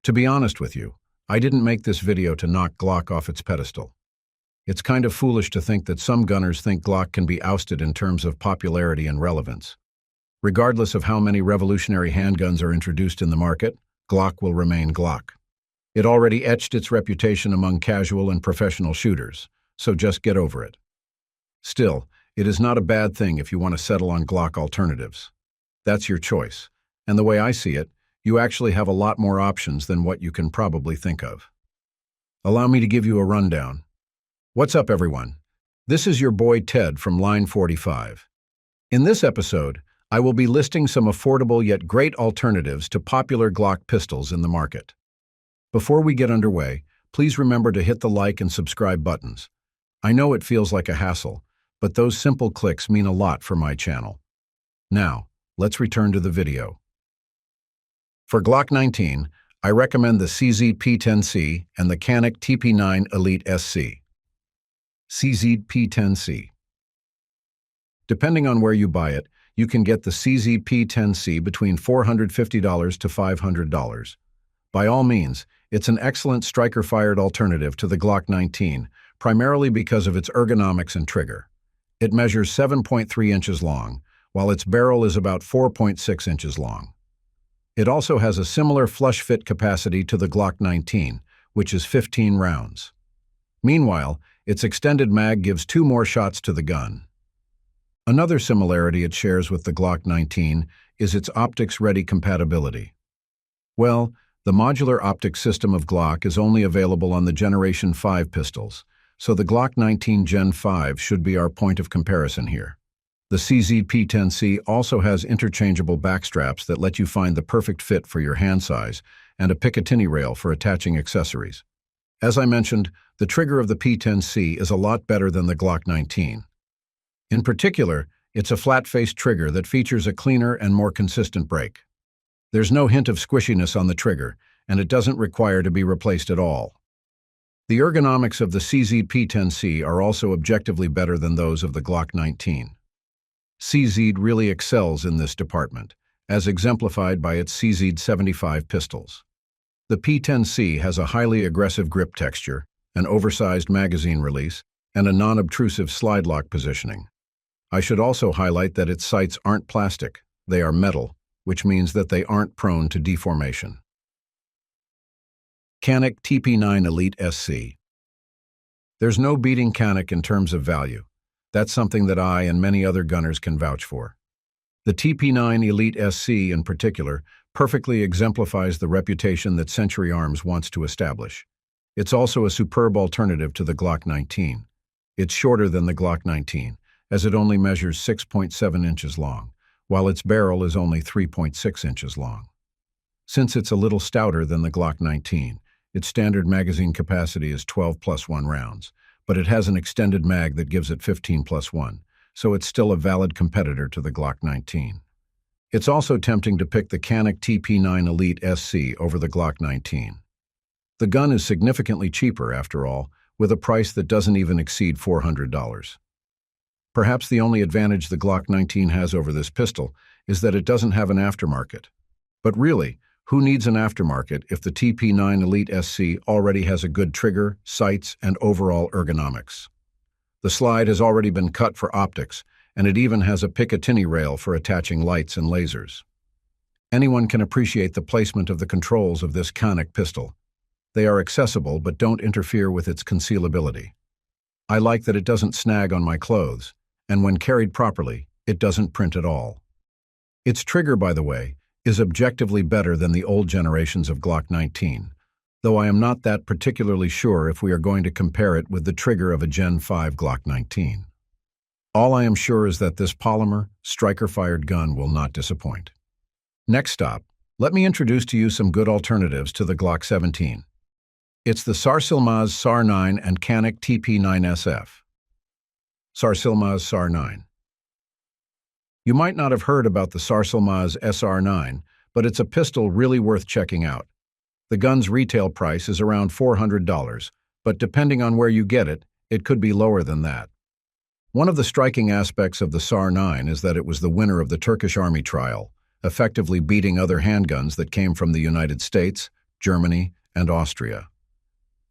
To be honest with you, I didn't make this video to knock Glock off its pedestal. It's kind of foolish to think that some gunners think Glock can be ousted in terms of popularity and relevance. Regardless of how many revolutionary handguns are introduced in the market, Glock will remain Glock. It already etched its reputation among casual and professional shooters, so just get over it. Still, it is not a bad thing if you want to settle on Glock alternatives. That's your choice, and the way I see it, you actually have a lot more options than what you can probably think of. Allow me to give you a rundown. What's up, everyone? This is your boy Ted from Line45. In this episode, I will be listing some affordable yet great alternatives to popular Glock pistols in the market. Before we get underway, please remember to hit the like and subscribe buttons. I know it feels like a hassle, but those simple clicks mean a lot for my channel. Now, let's return to the video. For Glock 19, I recommend the Sig P10C and the Kanic TP9 Elite SC. Sig P10C. Depending on where you buy it, you can get the Sig P10C between $450 to $500. By all means, it's an excellent striker-fired alternative to the Glock 19, primarily because of its ergonomics and trigger. It measures 7.3 inches long, while its barrel is about 4.6 inches long. It also has a similar flush-fit capacity to the Glock 19, which is 15 rounds. Meanwhile, its extended mag gives 2 more shots to the gun. Another similarity it shares with the Glock 19 is its optics-ready compatibility. Well, the modular optics system of Glock is only available on the Generation 5 pistols, so the Glock 19 Gen 5 should be our point of comparison here. The Sig P10C also has interchangeable backstraps that let you find the perfect fit for your hand size and a Picatinny rail for attaching accessories. As I mentioned, the trigger of the P10C is a lot better than the Glock 19. In particular, it's a flat-faced trigger that features a cleaner and more consistent break. There's no hint of squishiness on the trigger, and it doesn't require to be replaced at all. The ergonomics of the Sig P10C are also objectively better than those of the Glock 19. Sig really excels in this department, as exemplified by its CZ75 pistols. The P10C has a highly aggressive grip texture, an oversized magazine release, and a non-obtrusive slide lock positioning. I should also highlight that its sights aren't plastic, they are metal, which means that they aren't prone to deformation. Kanic TP9 Elite SC. There's no beating Kanic in terms of value. That's something that I and many other gunners can vouch for. The TP9 Elite SC, in particular, perfectly exemplifies the reputation that Century Arms wants to establish. It's also a superb alternative to the Glock 19. It's shorter than the Glock 19, as it only measures 6.7 inches long, while its barrel is only 3.6 inches long. Since it's a little stouter than the Glock 19, its standard magazine capacity is 12+1 rounds, but it has an extended mag that gives it 15+1, so it's still a valid competitor to the Glock 19. It's also tempting to pick the Kanic TP9 Elite SC over the Glock 19. The gun is significantly cheaper, after all, with a price that doesn't even exceed $400. Perhaps the only advantage the Glock 19 has over this pistol is that it doesn't have an aftermarket. But really, who needs an aftermarket if the TP9 Elite SC already has a good trigger, sights, and overall ergonomics? The slide has already been cut for optics, and it even has a Picatinny rail for attaching lights and lasers. Anyone can appreciate the placement of the controls of this Kanic pistol. They are accessible but don't interfere with its concealability. I like that it doesn't snag on my clothes, and when carried properly, it doesn't print at all. Its trigger, by the way, is objectively better than the old generations of Glock 19, though I am not that particularly sure if we are going to compare it with the trigger of a Gen 5 Glock 19. All I am sure is that this polymer, striker-fired gun will not disappoint. Next stop, let me introduce to you some good alternatives to the Glock 17. It's the Sarsilmaz SR9 and Kanic TP9SF. Sarsilmaz SR9. You might not have heard about the Sarsilmaz SR9, but it's a pistol really worth checking out. The gun's retail price is around $400, but depending on where you get it, it could be lower than that. One of the striking aspects of the SAR-9 is that it was the winner of the Turkish Army trial, effectively beating other handguns that came from the United States, Germany, and Austria.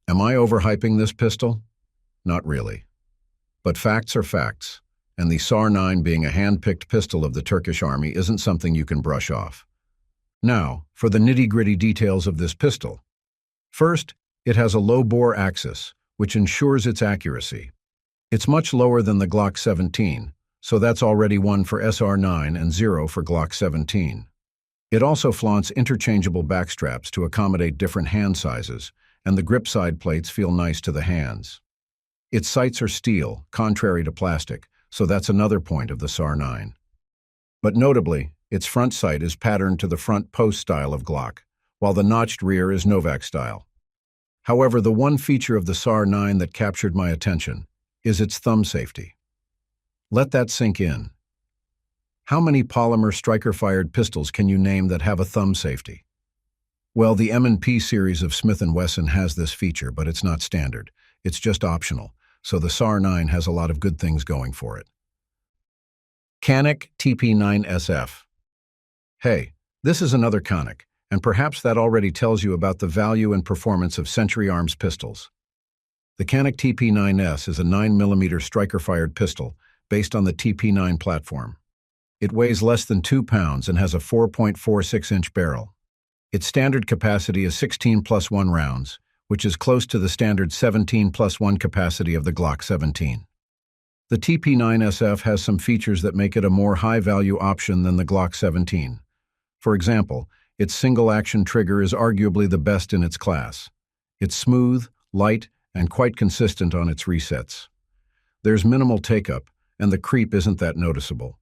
Am I overhyping this pistol? Not really. But facts are facts, and the SAR9 being a hand-picked pistol of the Turkish army isn't something you can brush off. Now, for the nitty-gritty details of this pistol. First, it has a low-bore axis, which ensures its accuracy. It's much lower than the Glock 17, so that's already 1 for SR9 and 0 for Glock 17. It also flaunts interchangeable backstraps to accommodate different hand sizes, and the grip side plates feel nice to the hands. Its sights are steel, contrary to plastic, so that's another point of the SAR9. But notably, its front sight is patterned to the front post style of Glock, while the notched rear is Novak style. However, the one feature of the SAR9 that captured my attention is its thumb safety. Let that sink in. How many polymer striker-fired pistols can you name that have a thumb safety? Well, the M&P series of Smith & Wesson has this feature, but it's not standard. It's just optional, so the SAR9 has a lot of good things going for it. Kanic TP9SF. Hey, this is another Kanic, and perhaps that already tells you about the value and performance of Century Arms pistols. The Kanic TP9S is a 9mm striker-fired pistol based on the TP9 platform. It weighs less than 2 pounds and has a 4.46-inch barrel. Its standard capacity is 16+1 rounds, which is close to the standard 17+1 capacity of the Glock 17. The TP9SF has some features that make it a more high-value option than the Glock 17. For example, its single-action trigger is arguably the best in its class. It's smooth, light, and quite consistent on its resets. There's minimal take-up, and the creep isn't that noticeable.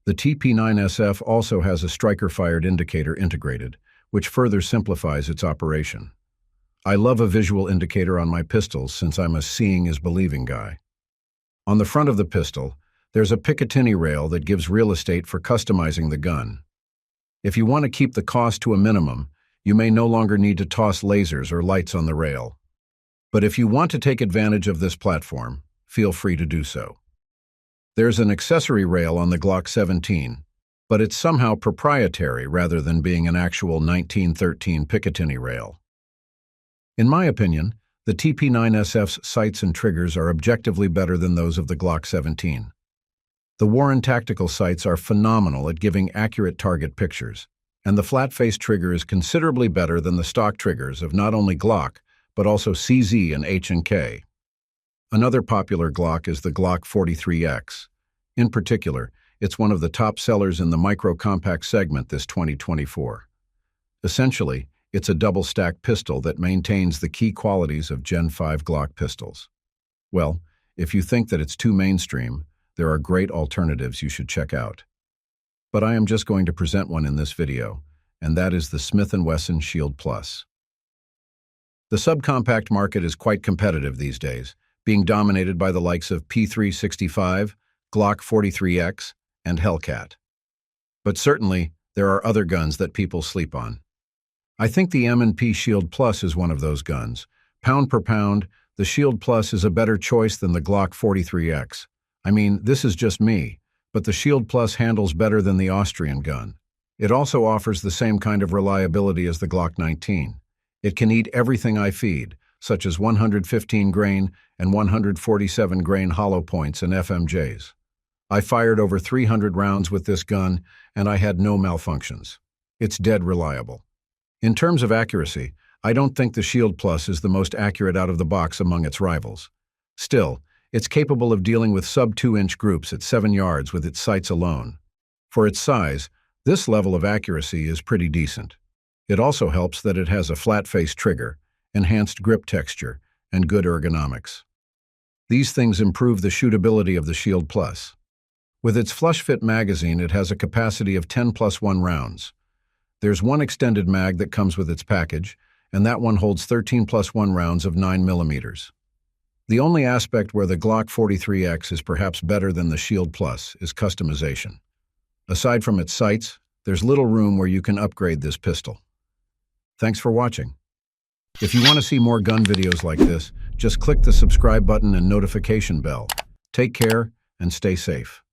The TP9SF also has a striker-fired indicator integrated, which further simplifies its operation. I love a visual indicator on my pistols since I'm a seeing is believing guy. On the front of the pistol, there's a Picatinny rail that gives real estate for customizing the gun. If you want to keep the cost to a minimum, you may no longer need to toss lasers or lights on the rail. But if you want to take advantage of this platform, feel free to do so. There's an accessory rail on the Glock 17, but it's somehow proprietary rather than being an actual 1913 Picatinny rail. In my opinion, the TP9SF's sights and triggers are objectively better than those of the Glock 17. The Warren tactical sights are phenomenal at giving accurate target pictures, and the flat-face trigger is considerably better than the stock triggers of not only Glock, but also CZ and H&K. Another popular Glock is the Glock 43X. In particular, it's one of the top sellers in the micro-compact segment this 2024. Essentially, it's a double-stack pistol that maintains the key qualities of Gen 5 Glock pistols. Well, if you think that it's too mainstream, there are great alternatives you should check out. But I am just going to present one in this video, and that is the Smith & Wesson Shield Plus. The subcompact market is quite competitive these days, being dominated by the likes of P365, Glock 43X, and Hellcat. But certainly, there are other guns that people sleep on. I think the M&P Shield Plus is one of those guns. Pound per pound, the Shield Plus is a better choice than the Glock 43X. I mean, this is just me, but the Shield Plus handles better than the Austrian gun. It also offers the same kind of reliability as the Glock 19. It can eat everything I feed, such as 115 grain and 147 grain hollow points and FMJs. I fired over 300 rounds with this gun, and I had no malfunctions. It's dead reliable. In terms of accuracy, I don't think the Shield Plus is the most accurate out of the box among its rivals. Still, it's capable of dealing with sub-2-inch groups at 7 yards with its sights alone. For its size, this level of accuracy is pretty decent. It also helps that it has a flat-face trigger, enhanced grip texture, and good ergonomics. These things improve the shootability of the Shield Plus. With its flush-fit magazine, it has a capacity of 10+1 rounds. There's one extended mag that comes with its package, and that one holds 13+1 rounds of 9mm. The only aspect where the Glock 43X is perhaps better than the Shield Plus is customization. Aside from its sights, there's little room where you can upgrade this pistol. Thanks for watching. If you want to see more gun videos like this, just click the subscribe button and notification bell. Take care and stay safe.